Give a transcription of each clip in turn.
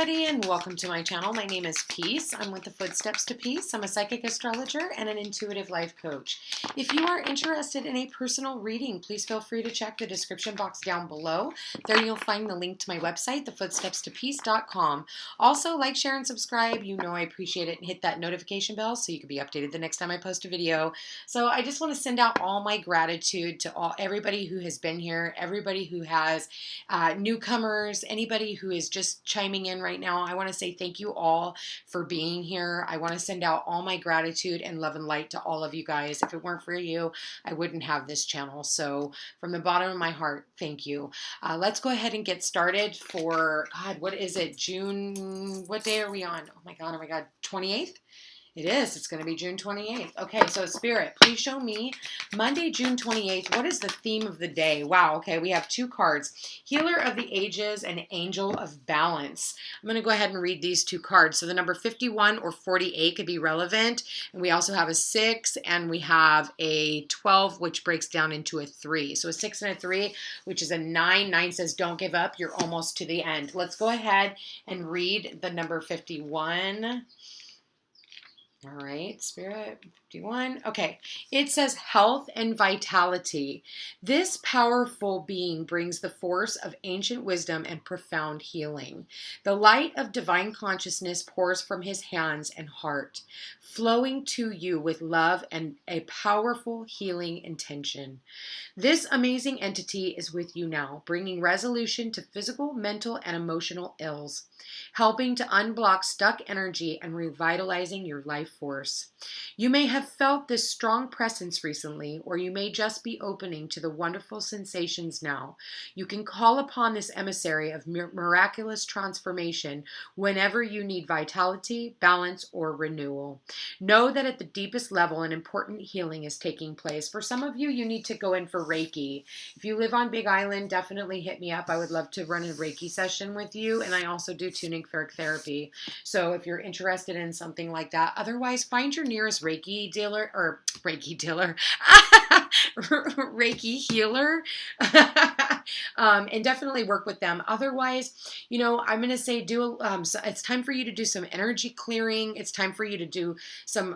everybody, and welcome to my channel. My name is Peace. I'm with the Footsteps to Peace. I'm a psychic astrologer and an intuitive life coach. If you are interested in a personal reading, please feel free to check the description box down below. There you'll find the link to my website, thefootstepstopeace.com. Also, like, share, and subscribe. You know I appreciate it, and hit that notification bell so you can be updated the next time I post a video. So I just want to send out all my gratitude to everybody who has been here, everybody who has newcomers, anybody who is just chiming in right now. I want to say thank you all for being here. I want to send out all my gratitude and love and light to all of you guys. If it weren't for you, I wouldn't have this channel. So from the bottom of my heart, thank you. Let's go ahead and get started for, God, what is it? June, what day are we on? Oh my God, 28th? It is. It's going to be June 28th. Okay, so Spirit, please show me Monday, June 28th. What is the theme of the day? Wow, okay, we have two cards. Healer of the Ages and Angel of Balance. I'm going to go ahead and read these two cards. So the number 51 or 48 could be relevant. And we also have a 6 and we have a 12, which breaks down into a 3. So a 6 and a 3, which is a 9. 9 says don't give up. You're almost to the end. Let's go ahead and read the number 51. All right, Spirit, 51. Okay, it says health and vitality. This powerful being brings the force of ancient wisdom and profound healing. The light of divine consciousness pours from his hands and heart, flowing to you with love and a powerful healing intention. This amazing entity is with you now, bringing resolution to physical, mental, and emotional ills, helping to unblock stuck energy and revitalizing your life force. You may have felt this strong presence recently, or you may just be opening to the wonderful sensations now. You can call upon this emissary of miraculous transformation whenever you need vitality, balance, or renewal. Know that at the deepest level, an important healing is taking place. For some of you, you need to go in for Reiki. If you live on Big Island, definitely hit me up. I would love to run a Reiki session with you, and I also do tuning therapy. So if you're interested in something like that, otherwise find your nearest Reiki dealer or Reiki dealer, Reiki healer, and definitely work with them. Otherwise, you know, I'm going to say so it's time for you to do some energy clearing. It's time for you to do some,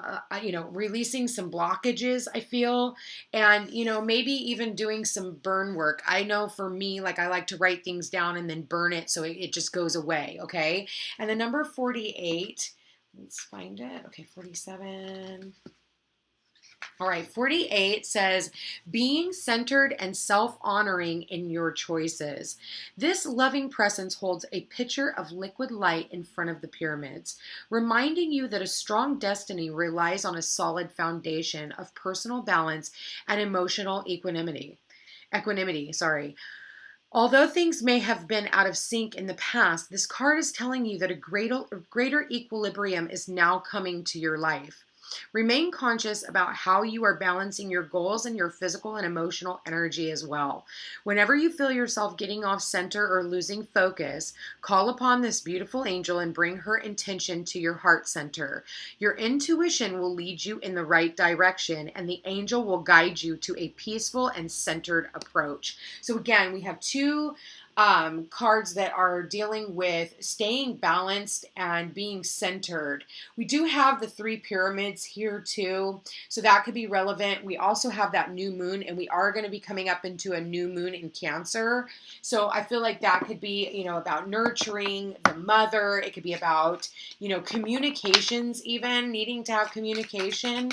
releasing some blockages, I feel, and, maybe even doing some burn work. I know for me, like I like to write things down and then burn it so it just goes away, okay? And the number 48, let's find it. Okay, 47. All right, 48 says, being centered and self-honoring in your choices. This loving presence holds a pitcher of liquid light in front of the pyramids, reminding you that a strong destiny relies on a solid foundation of personal balance and emotional equanimity. Although things may have been out of sync in the past, this card is telling you that a greater equilibrium is now coming to your life. Remain conscious about how you are balancing your goals and your physical and emotional energy as well. Whenever you feel yourself getting off center or losing focus, call upon this beautiful angel and bring her intention to your heart center. Your intuition will lead you in the right direction, and the angel will guide you to a peaceful and centered approach. So again, we have two cards that are dealing with staying balanced and being centered. We do have the 3 pyramids here too, so that could be relevant. We also have that new moon, and we are going to be coming up into a new moon in Cancer. So I feel like that could be, about nurturing the mother. It could be about, communications, even needing to have communication.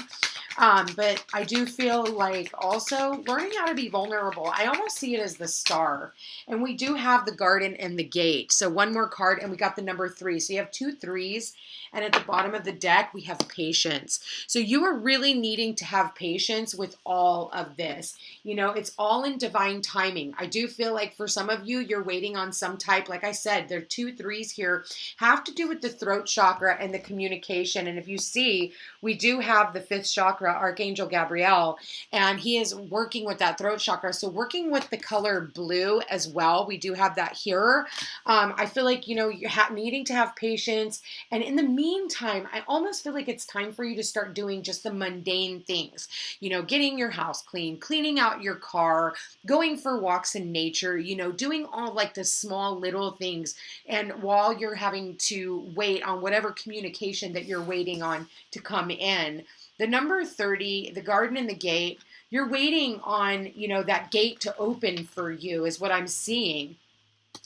But I do feel like also learning how to be vulnerable. I almost see it as the star. And we do have the garden and the gate. So one more card, and we got the number 3. So you have 2 3s. And at the bottom of the deck, we have patience. So you are really needing to have patience with all of this. It's all in divine timing. I do feel like for some of you, you're waiting on some type, like I said, there are 2 3s here, have to do with the throat chakra and the communication. And if you see, we do have the 5th chakra chakra, Archangel Gabriel, and he is working with that throat chakra. So working with the color blue as well. We do have that here. I feel like, you know, you're needing to have patience. And in the meantime, I almost feel like it's time for you to start doing just the mundane things. You know, getting your house clean, cleaning out your car, going for walks in nature, you know, doing all like the small little things. And while you're having to wait on whatever communication that you're waiting on to come in, the number 30, the garden and the gate, you're waiting on, you know, that gate to open for you is what I'm seeing.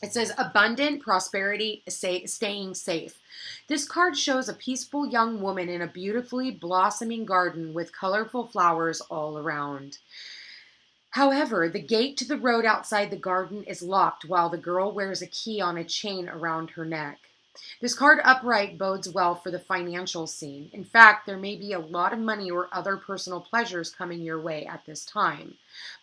It says abundant prosperity, staying safe. This card shows a peaceful young woman in a beautifully blossoming garden with colorful flowers all around. However, the gate to the road outside the garden is locked while the girl wears a key on a chain around her neck. This card upright bodes well for the financial scene. In fact, there may be a lot of money or other personal pleasures coming your way at this time.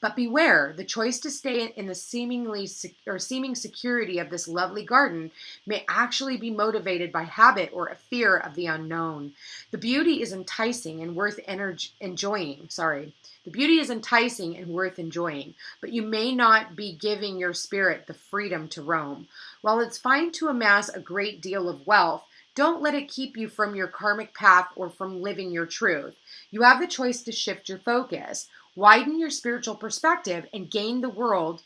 But beware, the choice to stay in the seeming security of this lovely garden may actually be motivated by habit or a fear of the unknown. The beauty is enticing and worth enjoying. The beauty is enticing and worth enjoying, but you may not be giving your spirit the freedom to roam. While it's fine to amass a great deal of wealth, don't let it keep you from your karmic path or from living your truth. You have the choice to shift your focus, widen your spiritual perspective, and gain the world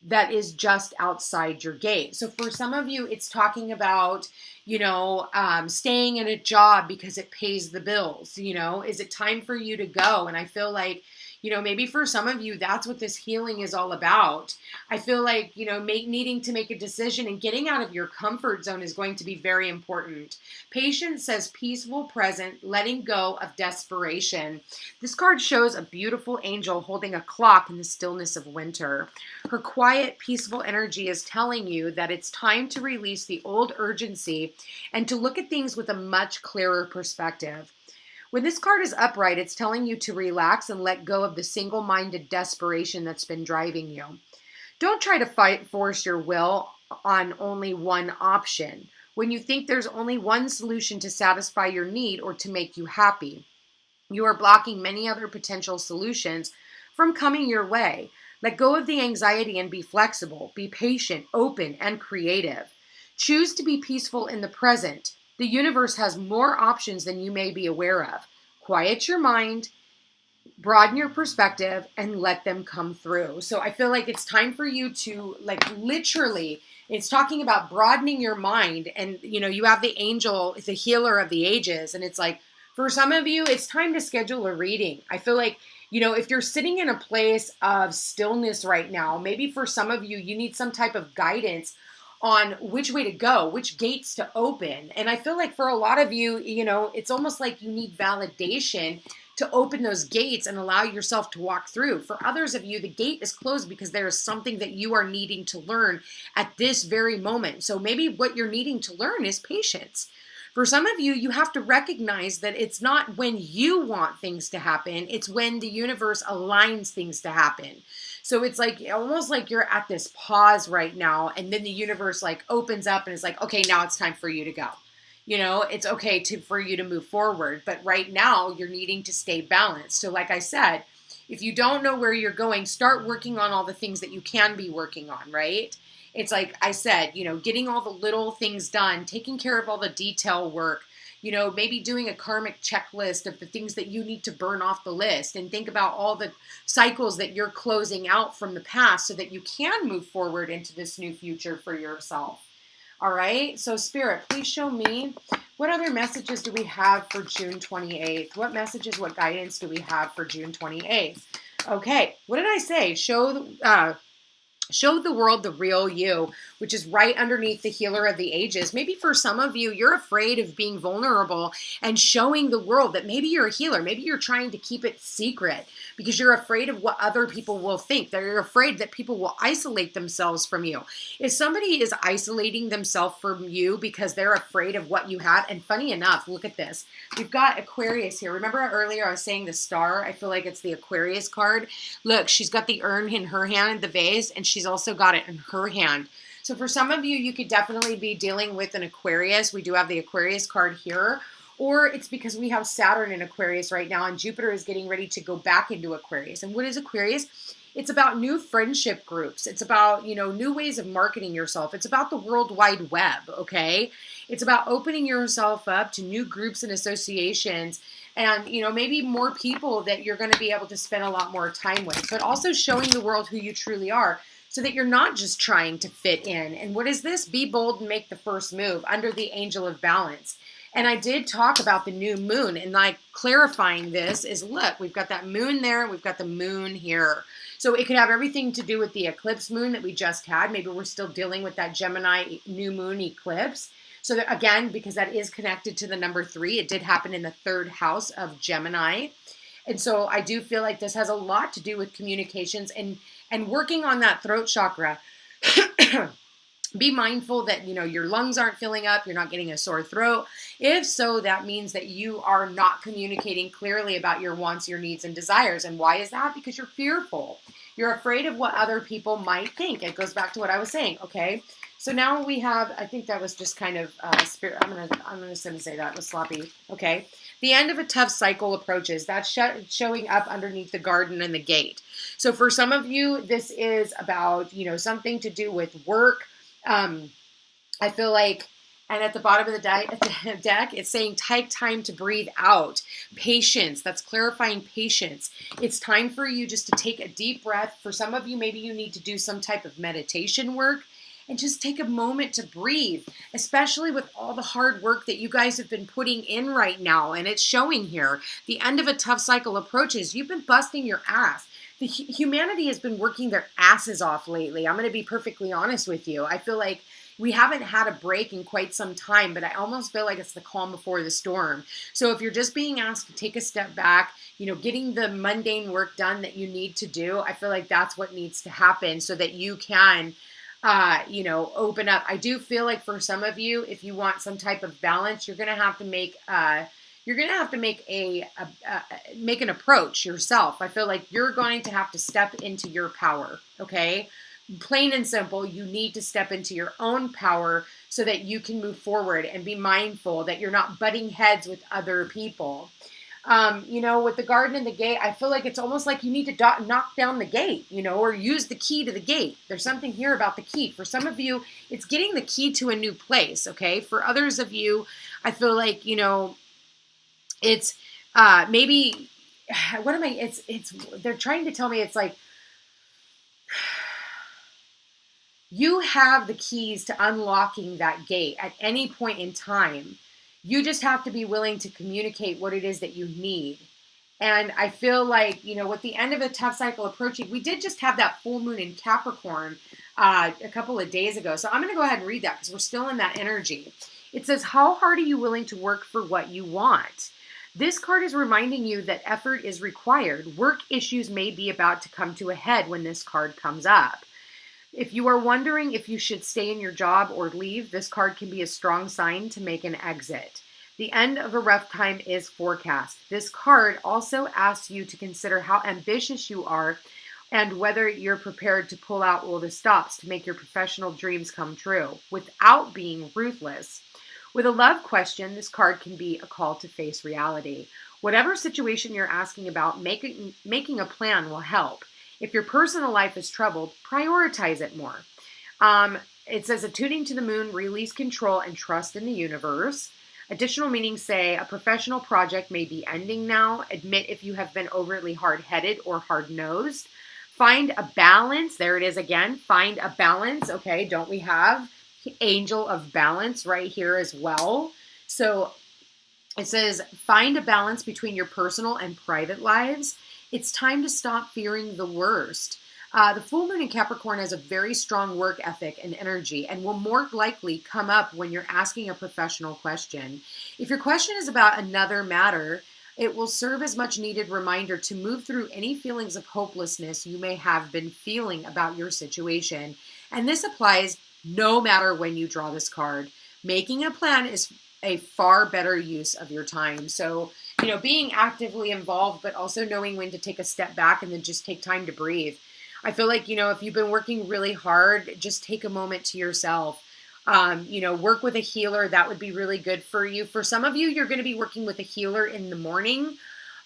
that is just outside your gate. So for some of you, it's talking about, you know, staying in a job because it pays the bills. You know, is it time for you to go? And I feel like, you know, maybe for some of you, that's what this healing is all about. I feel like, you know, needing to make a decision and getting out of your comfort zone is going to be very important. Patience says peaceful present, letting go of desperation. This card shows a beautiful angel holding a clock in the stillness of winter. Her quiet, peaceful energy is telling you that it's time to release the old urgency and to look at things with a much clearer perspective. When this card is upright, it's telling you to relax and let go of the single-minded desperation that's been driving you. Don't try to force your will on only one option when you think there's only one solution to satisfy your need or to make you happy. You are blocking many other potential solutions from coming your way. Let go of the anxiety and be flexible. Be patient, open, and creative. Choose to be peaceful in the present. The universe has more options than you may be aware of. Quiet your mind, broaden your perspective, and let them come through. So I feel like it's time for you to, like, literally, it's talking about broadening your mind. And, you know, you have the angel, the healer of the ages. And it's like, for some of you, it's time to schedule a reading. I feel like, you know, if you're sitting in a place of stillness right now, maybe for some of you, you need some type of guidance on which way to go, which gates to open. And I feel like for a lot of you, you know, it's almost like you need validation to open those gates and allow yourself to walk through. For others of you, the gate is closed because there is something that you are needing to learn at this very moment. So maybe what you're needing to learn is patience. For some of you, you have to recognize that it's not when you want things to happen, it's when the universe aligns things to happen. So it's like almost like you're at this pause right now, and then the universe like opens up and is like, okay, now it's time for you to go. You know, it's okay for you to move forward, but right now you're needing to stay balanced. So like I said, if you don't know where you're going, start working on all the things that you can be working on, right? It's like I said, you know, getting all the little things done, taking care of all the detail work, you know, maybe doing a karmic checklist of the things that you need to burn off the list, and think about all the cycles that you're closing out from the past so that you can move forward into this new future for yourself. All right. So Spirit, please show me, what other messages do we have for June 28th? What messages, what guidance do we have for June 28th? Okay. What did I say? Show the world the real you, which is right underneath the healer of the ages. Maybe for some of you, you're afraid of being vulnerable and showing the world that maybe you're a healer. Maybe you're trying to keep it secret because you're afraid of what other people will think. That you're afraid that people will isolate themselves from you. If somebody is isolating themselves from you because they're afraid of what you have, and funny enough, look at this. We've got Aquarius here. Remember earlier I was saying the star? I feel like it's the Aquarius card. Look, she's got the urn in her hand, the vase, and she's also got it in her hand. So for some of you, you could definitely be dealing with an Aquarius. We do have the Aquarius card here. or it's because we have Saturn in Aquarius right now and Jupiter is getting ready to go back into Aquarius. And what is Aquarius? It's about new friendship groups. It's about, new ways of marketing yourself. It's about the World Wide Web, okay? It's about opening yourself up to new groups and associations and, maybe more people that you're going to be able to spend a lot more time with, but also showing the world who you truly are so that you're not just trying to fit in. And what is this? Be bold and make the first move under the angel of balance. And I did talk about the new moon, and like clarifying this is, look, we've got that moon there, we've got the moon here. So it could have everything to do with the eclipse moon that we just had. Maybe we're still dealing with that Gemini new moon eclipse. So that, again, because that is connected to the number 3, it did happen in the 3rd house of Gemini. And so I do feel like this has a lot to do with communications and working on that throat chakra. Be mindful that, your lungs aren't filling up, you're not getting a sore throat. If so, that means that you are not communicating clearly about your wants, your needs, and desires. And why is that? Because you're fearful. You're afraid of what other people might think. It goes back to what I was saying, okay? So now we have, I think that was just kind of spirit. I'm gonna say that was sloppy. Okay. The end of a tough cycle approaches. That's showing up underneath the garden and the gate. So for some of you, this is about, something to do with work. I feel like, and at the bottom of the deck, it's saying take time to breathe out. Patience. That's clarifying patience. It's time for you just to take a deep breath. For some of you, maybe you need to do some type of meditation work and just take a moment to breathe, especially with all the hard work that you guys have been putting in right now. And it's showing here. The end of a tough cycle approaches. You've been busting your ass. Humanity has been working their asses off lately. I'm going to be perfectly honest with you. I feel like we haven't had a break in quite some time, but I almost feel like it's the calm before the storm. So if you're just being asked to take a step back, getting the mundane work done that you need to do, I feel like that's what needs to happen so that you can, open up. I do feel like for some of you, if you want some type of balance, you're going to have to make make an approach yourself. I feel like you're going to have to step into your power, okay? Plain and simple, you need to step into your own power so that you can move forward and be mindful that you're not butting heads with other people. With the garden and the gate, I feel like it's almost like you need to knock down the gate, or use the key to the gate. There's something here about the key. For some of you, it's getting the key to a new place, okay? For others of you, I feel like, it's maybe, they're trying to tell me it's like, you have the keys to unlocking that gate at any point in time. You just have to be willing to communicate what it is that you need. And I feel like, with the end of a tough cycle approaching, we did just have that full moon in Capricorn a couple of days ago. So I'm going to go ahead and read that because we're still in that energy. It says, how hard are you willing to work for what you want? This card is reminding you that effort is required. Work issues may be about to come to a head when this card comes up. If you are wondering if you should stay in your job or leave, this card can be a strong sign to make an exit. The end of a rough time is forecast. This card also asks you to consider how ambitious you are and whether you're prepared to pull out all the stops to make your professional dreams come true without being ruthless. With a love question, this card can be a call to face reality. Whatever situation you're asking about, making a plan will help. If your personal life is troubled, prioritize it more. It says, attuning to the moon, release control and trust in the universe. Additional meanings say a professional project may be ending now. Admit if you have been overly hard-headed or hard-nosed. Find a balance. There it is again. Find a balance. Okay, don't we have angel of balance right here as well? So it says, find a balance between your personal and private lives. It's time to stop fearing the worst. The full moon in Capricorn has a very strong work ethic and energy and will more likely come up when you're asking a professional question. If your question is about another matter, it will serve as much needed reminder to move through any feelings of hopelessness you may have been feeling about your situation. And this applies no matter when you draw this card. Making a plan is a far better use of your time. So, being actively involved, but also knowing when to take a step back and then just take time to breathe. I feel like, if you've been working really hard, just take a moment to yourself. Work with a healer. That would be really good for you. For some of you, you're going to be working with a healer in the morning.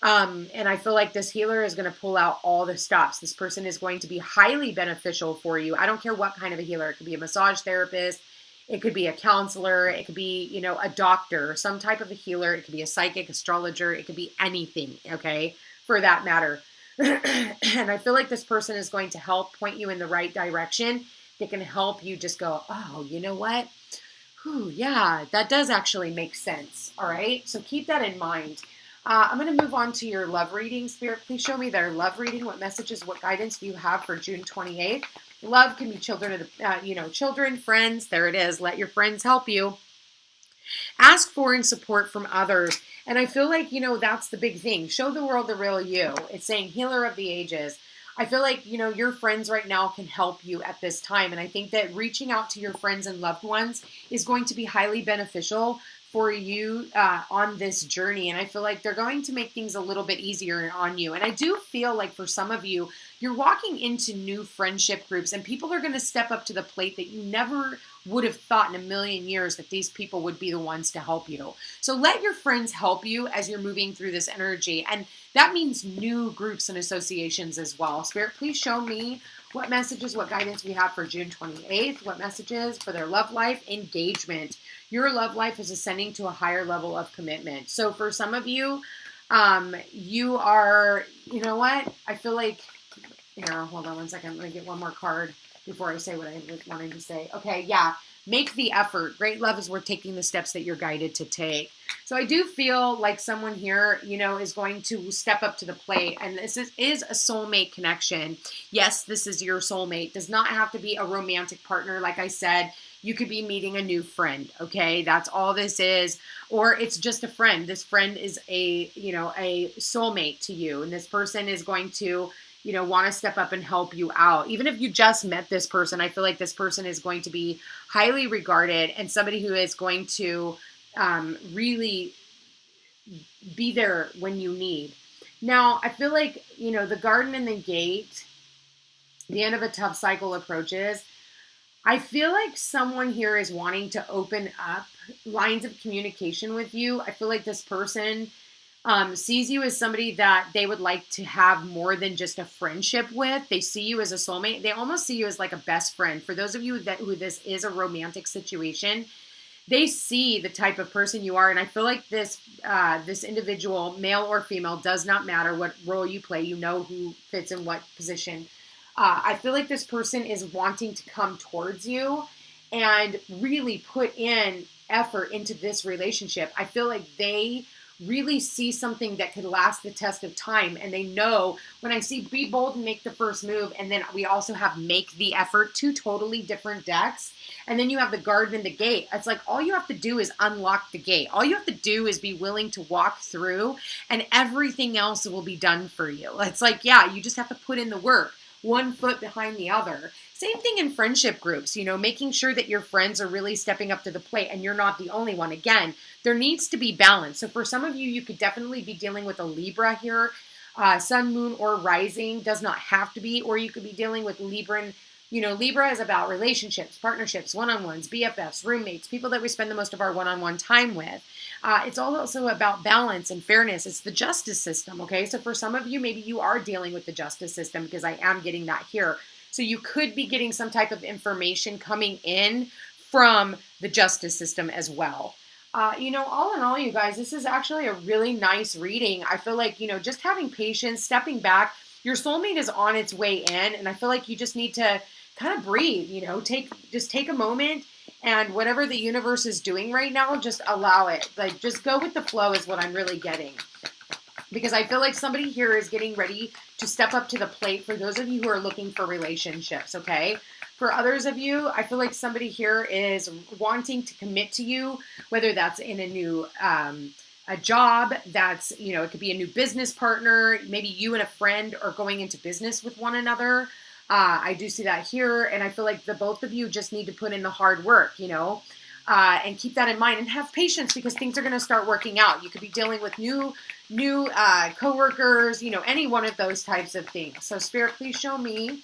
And I feel like this healer is going to pull out all the stops. This person is going to be highly beneficial for you. I don't care what kind of a healer. It could be a massage therapist. It could be a counselor. It could be, a doctor, some type of a healer. It could be a psychic, astrologer. It could be anything, okay, for that matter. And I feel like this person is going to help point you in the right direction. They can help you just go, oh, you know what? Whew, yeah, that does actually make sense. All right. So keep that in mind. I'm going to move on to your love reading. Spirit, please show me their love reading. What messages, what guidance do you have for June 28th? Love can be children, children, friends. There it is. Let your friends help you. Ask for and support from others. And I feel like, that's the big thing. Show the world the real you. It's saying healer of the ages. I feel like, your friends right now can help you at this time. And I think that reaching out to your friends and loved ones is going to be highly beneficial for you on this journey. And I feel like they're going to make things a little bit easier on you. And I do feel like for some of you, you're walking into new friendship groups and people are going to step up to the plate that you never would have thought in a million years that these people would be the ones to help you. So let your friends help you as you're moving through this energy. And that means new groups and associations as well. Spirit, please show me what messages, what guidance we have for June 28th, what messages for their love life engagement. Your love life is ascending to a higher level of commitment. So for some of you, you are, I feel like, here, hold on one second. I'm going to get one more card before I say what I was wanting to say. Okay, yeah. Make the effort. Great love is worth taking the steps that you're guided to take. So I do feel like someone here, is going to step up to the plate. And this is a soulmate connection. Yes, this is your soulmate. Does not have to be a romantic partner. Like I said, you could be meeting a new friend. Okay, that's all this is. Or it's just a friend. This friend is a soulmate to you. And this person is going to want to step up and help you out. Even if you just met this person, I feel like this person is going to be highly regarded and somebody who is going to really be there when you need. Now, I feel like, the garden and the gate, the end of a tough cycle approaches. I feel like someone here is wanting to open up lines of communication with you. I feel like this person sees you as somebody that they would like to have more than just a friendship with. They see you as a soulmate. They almost see you as like a best friend. For those of you who this is a romantic situation, they see the type of person you are. And I feel like this individual, male or female, does not matter what role you play. You know who fits in what position. I feel like this person is wanting to come towards you and really put in effort into this relationship. I feel like they really see something that could last the test of time. And they know when I see be bold and make the first move. And then we also have make the effort, two totally different decks. And then you have the garden and the gate. It's like all you have to do is unlock the gate. All you have to do is be willing to walk through and everything else will be done for you. It's like, yeah, you just have to put in the work. One foot behind the other. Same thing in friendship groups, making sure that your friends are really stepping up to the plate and you're not the only one. Again, there needs to be balance. So for some of you, you could definitely be dealing with a Libra here. Sun, moon, or rising does not have to be, or you could be dealing with Libra. Libra is about relationships, partnerships, one-on-ones, BFFs, roommates, people that we spend the most of our one-on-one time with. It's also about balance and fairness. It's the justice system, okay? So for some of you, maybe you are dealing with the justice system because I am getting that here. So you could be getting some type of information coming in from the justice system as well. All in all, you guys, this is actually a really nice reading. I feel like, just having patience, stepping back, your soulmate is on its way in. And I feel like you just need to kind of breathe, take a moment. And whatever the universe is doing right now, just allow it. Like, just go with the flow is what I'm really getting. Because I feel like somebody here is getting ready to step up to the plate for those of you who are looking for relationships, okay? For others of you, I feel like somebody here is wanting to commit to you, whether that's in a new a job, that's, it could be a new business partner. Maybe you and a friend are going into business with one another. I do see that here, and I feel like the both of you just need to put in the hard work, and keep that in mind and have patience because things are going to start working out. You could be dealing with new coworkers, any one of those types of things. So Spirit, please show me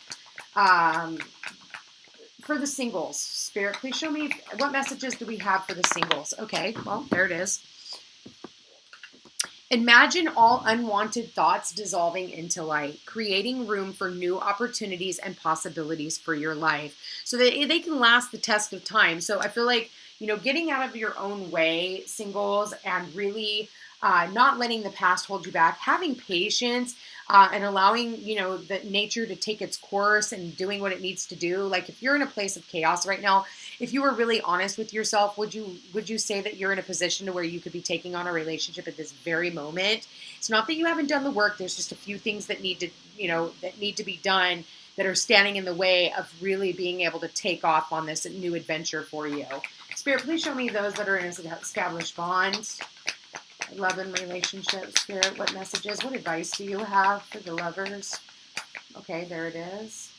For the singles, Spirit, please show me what messages do we have for the singles. Okay, well, there it is. Imagine all unwanted thoughts dissolving into light, creating room for new opportunities and possibilities for your life so that they can last the test of time. So I feel like, getting out of your own way, singles, and really not letting the past hold you back, having patience, and allowing, the nature to take its course and doing what it needs to do. Like if you're in a place of chaos right now, if you were really honest with yourself, would you say that you're in a position to where you could be taking on a relationship at this very moment? It's not that you haven't done the work. There's just a few things that need to be done that are standing in the way of really being able to take off on this new adventure for you. Spirit, please show me those that are in established bonds. Love and relationships. Spirit, what messages, what advice do you have for the lovers? Okay, there it is.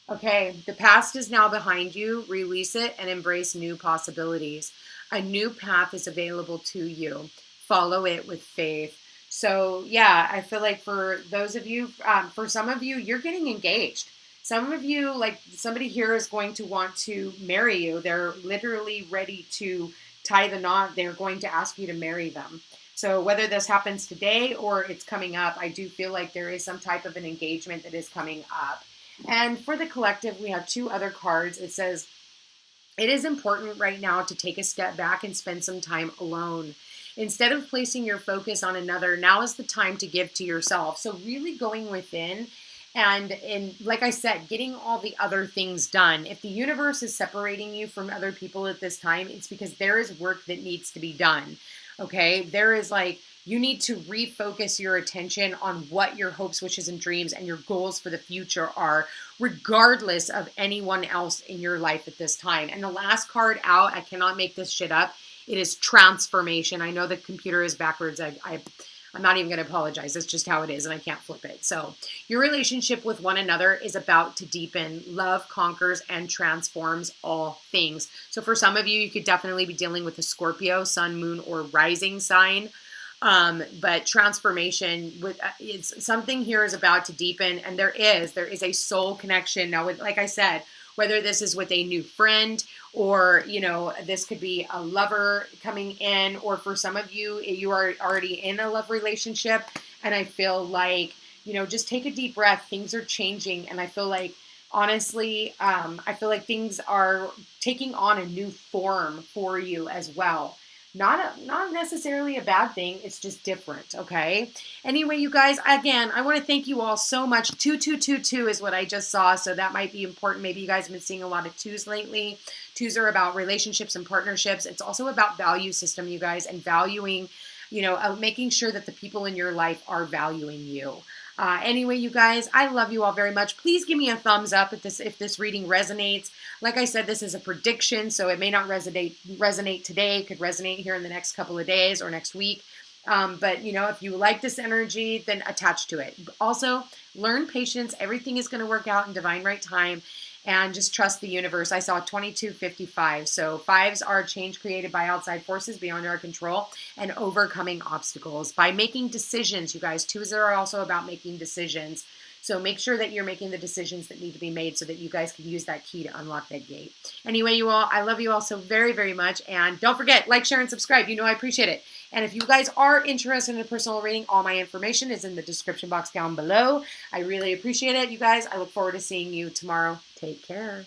Okay, the past is now behind you. Release it and embrace new possibilities. A new path is available to you. Follow it with faith. So yeah, I feel like for those of you, for some of you, you're getting engaged. Some of you, like somebody here is going to want to marry you. They're literally ready to tie the knot. They're going to ask you to marry them. So whether this happens today or it's coming up, I do feel like there is some type of an engagement that is coming up. And for the collective, we have two other cards. It says, it is important right now to take a step back and spend some time alone. Instead of placing your focus on another, now is the time to give to yourself. So really going within and like I said, getting all the other things done. If the universe is separating you from other people at this time, it's because there is work that needs to be done. Okay? There is you need to refocus your attention on what your hopes, wishes, and dreams and your goals for the future are, regardless of anyone else in your life at this time. And the last card out, I cannot make this shit up. It is transformation. I know the computer is backwards. I'm not even going to apologize. It's just how it is, and I can't flip it. So your relationship with one another is about to deepen. Love conquers and transforms all things. So for some of you, you could definitely be dealing with a Scorpio, sun, moon, or rising sign. But transformation it's something here is about to deepen, and there is a soul connection. Now, like I said, whether this is with a new friend or, this could be a lover coming in, or for some of you, you are already in a love relationship. And I feel like, just take a deep breath. Things are changing. And I feel like, honestly, I feel like things are taking on a new form for you as well. Not necessarily a bad thing. It's just different, okay? Anyway, you guys, again, I want to thank you all so much. 2222 is what I just saw, so that might be important. Maybe you guys have been seeing a lot of twos lately. Twos are about relationships and partnerships. It's also about value system, you guys, and valuing, making sure that the people in your life are valuing you. Anyway, you guys, I love you all very much. Please give me a thumbs up if this reading resonates. Like I said, this is a prediction, so it may not resonate today. It could resonate here in the next couple of days or next week. But, if you like this energy, then attach to it. Also, learn patience. Everything is going to work out in divine right time. And just trust the universe. I saw 2255. So fives are change created by outside forces beyond our control and overcoming obstacles by making decisions. You guys, twos are also about making decisions. So make sure that you're making the decisions that need to be made so that you guys can use that key to unlock that gate. Anyway, you all, I love you all so very, very much. And don't forget, like, share, and subscribe. I appreciate it. And if you guys are interested in a personal reading, all my information is in the description box down below. I really appreciate it, you guys. I look forward to seeing you tomorrow. Take care.